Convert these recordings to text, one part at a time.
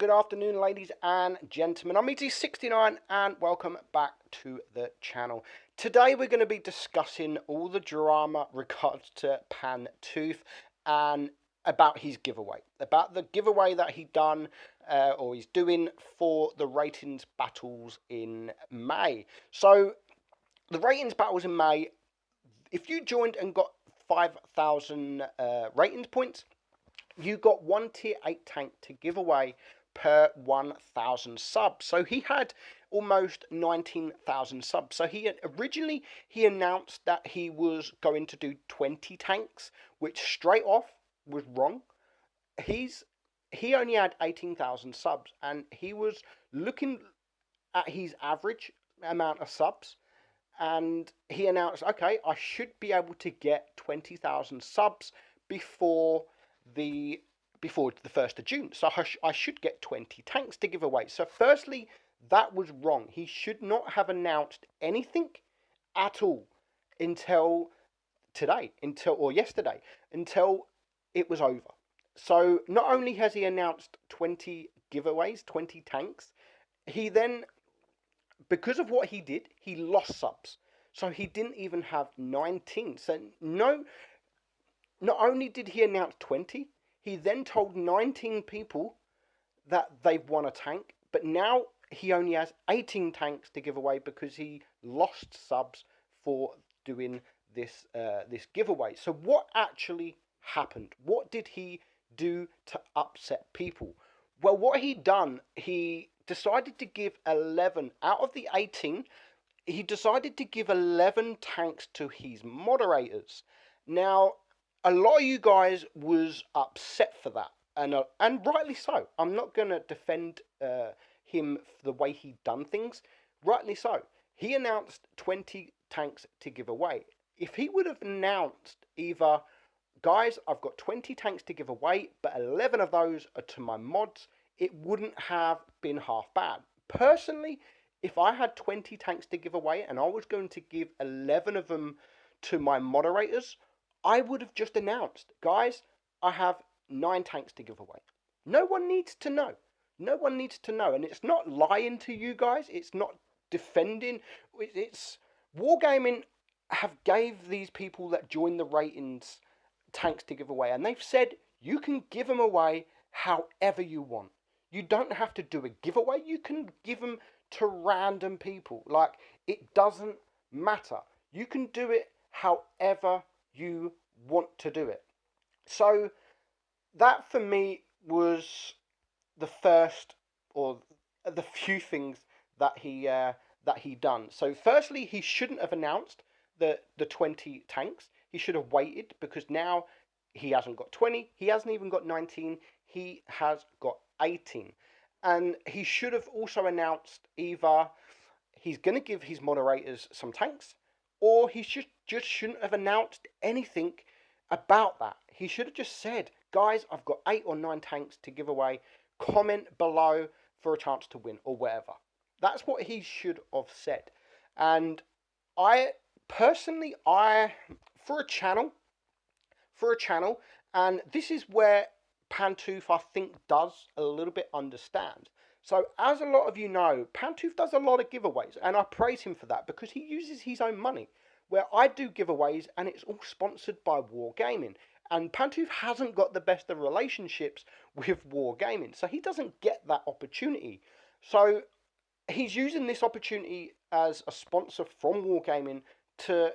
good afternoon, ladies and gentlemen. I'm meadsy69 and welcome back to the channel. Today we're going to be discussing all the drama regards to Pantoufleee and about his giveaway. About the giveaway that he done or he's doing for the ratings battles in May. So the ratings battles in May, if you joined and got 5,000 ratings points, you got one tier 8 tank to give away per 1,000 subs. So he had almost 19,000 subs. So he originally announced that he was going to do 20 tanks, which straight off was wrong. He only had 18,000 subs, and he was looking at his average amount of subs, and he announced, okay, I should be able to get 20,000 subs before the 1st of June. So I should get 20 tanks to give away. So firstly, that was wrong. He should not have announced anything at all until yesterday, until it was over. So not only has he announced 20 giveaways, 20 tanks, he then, because of what he did, he lost subs. So he didn't even have 19. So not only did he announce 20, he then told 19 people that they've won a tank, but now he only has 18 tanks to give away because he lost subs for doing this giveaway. So what actually happened? What did he do to upset people? Well, what he done, he decided to give 11 out of the 18. He decided to give 11 tanks to his moderators. Now, a lot of you guys was upset for that, and rightly so. I'm not going to defend him for the way he done things. Rightly so. He announced 20 tanks to give away. If he would have announced either, guys, I've got 20 tanks to give away, but 11 of those are to my mods, it wouldn't have been half bad. Personally, if I had 20 tanks to give away and I was going to give 11 of them to my moderators, I would have just announced, guys, I have 9 tanks to give away. No one needs to know. No one needs to know. And it's not lying to you guys. It's not defending. It's Wargaming have gave these people that join the ratings tanks to give away. And they've said you can give them away however you want. You don't have to do a giveaway. You can give them to random people. Like, it doesn't matter. You can do it however you want to do it. So that for me was the first, or the few things that he done. So firstly, he shouldn't have announced the 20 tanks. He should have waited, because now he hasn't got 20. He hasn't even got 19. He has got 18. And he should have also announced either he's going to give his moderators some tanks, or he just shouldn't have announced anything about that. He should have just said, guys, I've got 8 or 9 tanks to give away. Comment below for a chance to win, or whatever. That's what he should have said. And I personally, for a channel, and this is where Pantoufleee, I think, does a little bit understand. So, as a lot of you know, Pantoufleee does a lot of giveaways, and I praise him for that, because he uses his own money. Where I do giveaways, and it's all sponsored by Wargaming. And Pantoufleee hasn't got the best of relationships with Wargaming, so he doesn't get that opportunity. So, he's using this opportunity as a sponsor from Wargaming to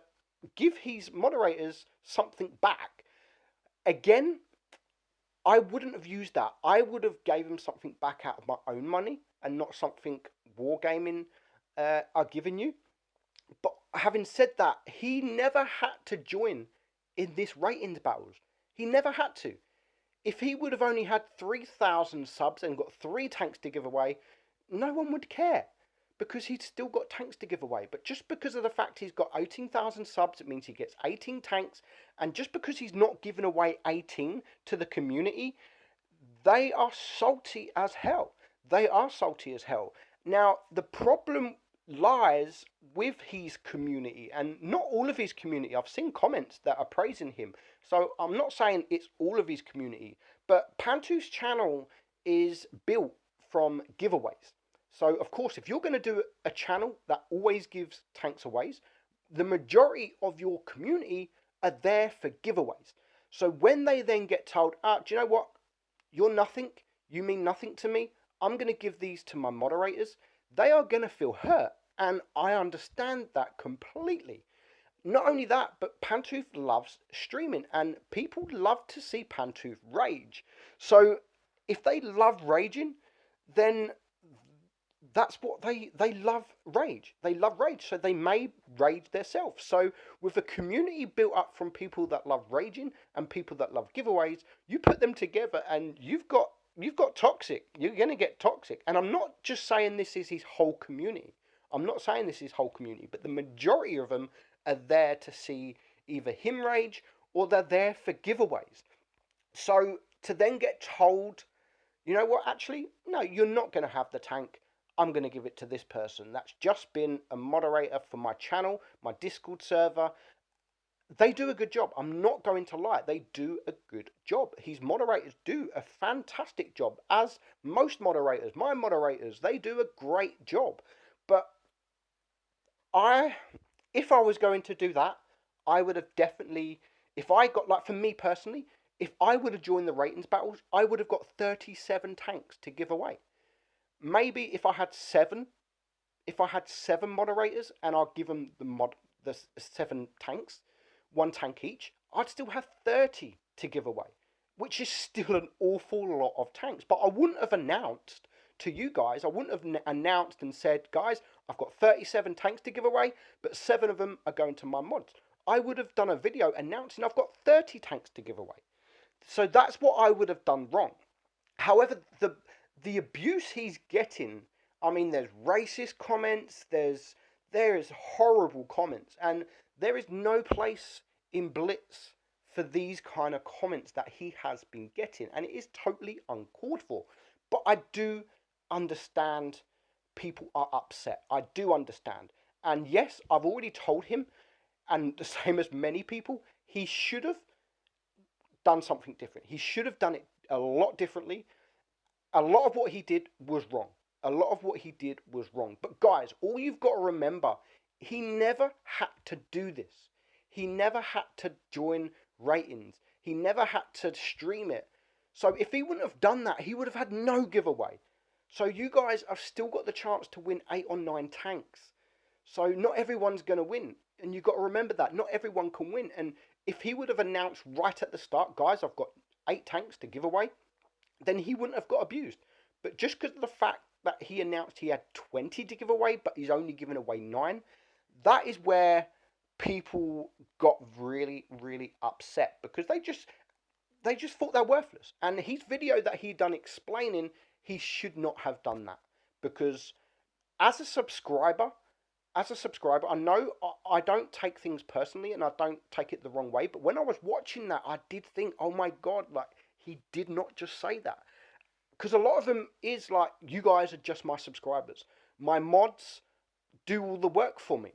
give his moderators something back. Again, I wouldn't have used that. I would have gave him something back out of my own money, and not something Wargaming are giving you. But having said that, he never had to join in this ratings battles. He never had to. If he would have only had 3,000 subs and got 3 tanks to give away, no one would care, because he'd still got tanks to give away. But just because of the fact he's got 18,000 subs, it means he gets 18 tanks. And just because he's not giving away 18 to the community, they are salty as hell. They are salty as hell. Now, the problem lies with his community, and not all of his community. I've seen comments that are praising him, so I'm not saying it's all of his community, but Pantouflee's channel is built from giveaways. So, of course, if you're going to do a channel that always gives tanks away, the majority of your community are there for giveaways. So when they then get told, do you know what? You're nothing. You mean nothing to me. I'm going to give these to my moderators. They are going to feel hurt. And I understand that completely. Not only that, but Pantouf loves streaming, and people love to see Pantouf rage. So if they love raging, then that's what they love rage. They love rage, so they may rage themselves. So with a community built up from people that love raging and people that love giveaways, you put them together, and you've got toxic. You're gonna get toxic. And I'm not just saying this is his whole community. I'm not saying this is whole community, but the majority of them are there to see either him rage or they're there for giveaways. So to then get told, you know what, actually, no, you're not going to have the tank. I'm going to give it to this person that's just been a moderator for my channel, my Discord server. They do a good job. I'm not going to lie. They do a good job. His moderators do a fantastic job, as most moderators, my moderators, they do a great job. But if I was going to do that, I would have definitely, if I got, like, for me personally, if I would have joined the ratings battles, I would have got 37 tanks to give away. Maybe if I had seven moderators and I'll give them the 7 tanks, 1 tank each, I'd still have 30 to give away, which is still an awful lot of tanks. But I wouldn't have announced to you guys, I wouldn't have announced and said, guys, I've got 37 tanks to give away, but 7 of them are going to my mods. I would have done a video announcing I've got 30 tanks to give away. So that's what I would have done wrong. However, the abuse he's getting, I mean, there's racist comments, there is horrible comments, and there is no place in Blitz for these kind of comments that he has been getting, and it is totally uncalled for. But I do understand people are upset. I do understand. And yes, I've already told him, and the same as many people, he should have done something different. He should have done it a lot differently. A lot of what he did was wrong. A lot of what he did was wrong. But guys, all you've got to remember, he never had to do this. He never had to join ratings. He never had to stream it. So if he wouldn't have done that, he would have had no giveaway. So you guys have still got the chance to win 8 or 9 tanks. So not everyone's going to win. And you've got to remember that. Not everyone can win. And if he would have announced right at the start, guys, I've got 8 tanks to give away, then he wouldn't have got abused. But just because of the fact that he announced he had 20 to give away, but he's only given away 9, that is where people got really, really upset, because they just thought they're worthless. And his video that he done explaining, he should not have done that, because as a subscriber, I know I don't take things personally and I don't take it the wrong way, but when I was watching that, I did think, oh my God, like, he did not just say that. Because a lot of them is like, you guys are just my subscribers. My mods do all the work for me.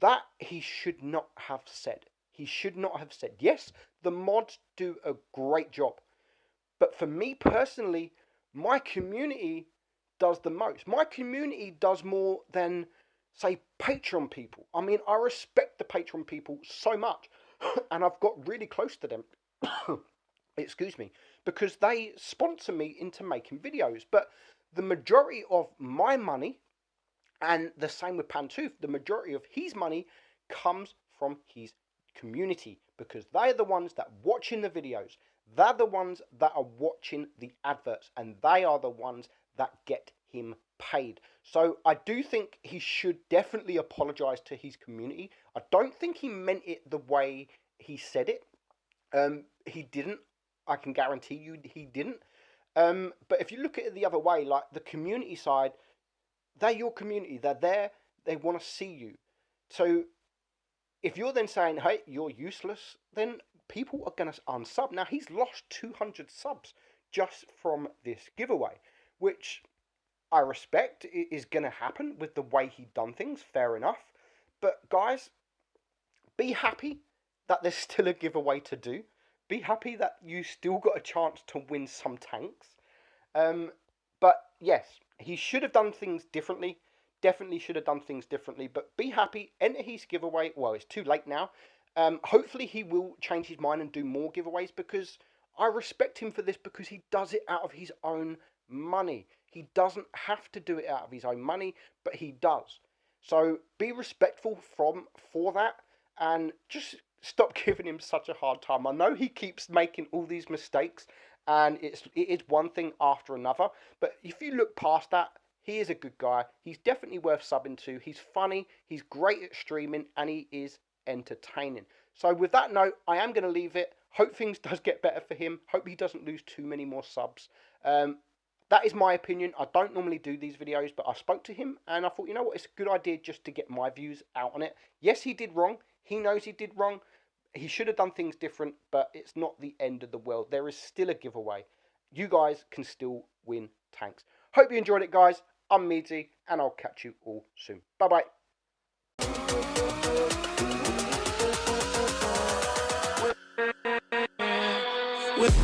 That he should not have said. He should not have said. Yes, the mods do a great job. But for me personally, my community does the most. My community does more than, say, Patreon people. I mean, I respect the Patreon people so much. And I've got really close to them. Excuse me. Because they sponsor me into making videos. But the majority of my money, and the same with Pantouf, the majority of his money comes from his community, because they're the ones that are watching the videos. They're the ones that are watching the adverts, and they are the ones that get him paid. So I do think he should definitely apologize to his community. I don't think he meant it the way he said it. He didn't. I can guarantee you he didn't. But if you look at it the other way, like the community side, they're your community. They're there. They want to see you. So if you're then saying, hey, you're useless, then people are going to unsub. Now, he's lost 200 subs just from this giveaway, which I respect is going to happen with the way he done things. Fair enough. But guys, be happy that there's still a giveaway to do. Be happy that you still got a chance to win some tanks. But But yes, he should have done things differently. Definitely should have done things differently. But be happy, enter his giveaway. Well, it's too late now. Hopefully he will change his mind and do more giveaways, because I respect him for this, because he does it out of his own money. He doesn't have to do it out of his own money, but he does. So be respectful for that, and just stop giving him such a hard time. I know he keeps making all these mistakes, and it is one thing after another. But if you look past that, he is a good guy. He's definitely worth subbing to. He's funny. He's great at streaming, and he is entertaining. So with that note, I am going to leave it. Hope things does get better for him. Hope he doesn't lose too many more subs. That is my opinion. I don't normally do these videos, but I spoke to him and I thought, you know what, it's a good idea just to get my views out on it. Yes, he did wrong. He knows he did wrong. He should have done things different, but it's not the end of the world. There is still a giveaway. You guys can still win tanks. Hope you enjoyed it, guys. I'm Meadsy, and I'll catch you all soon. Bye-bye. With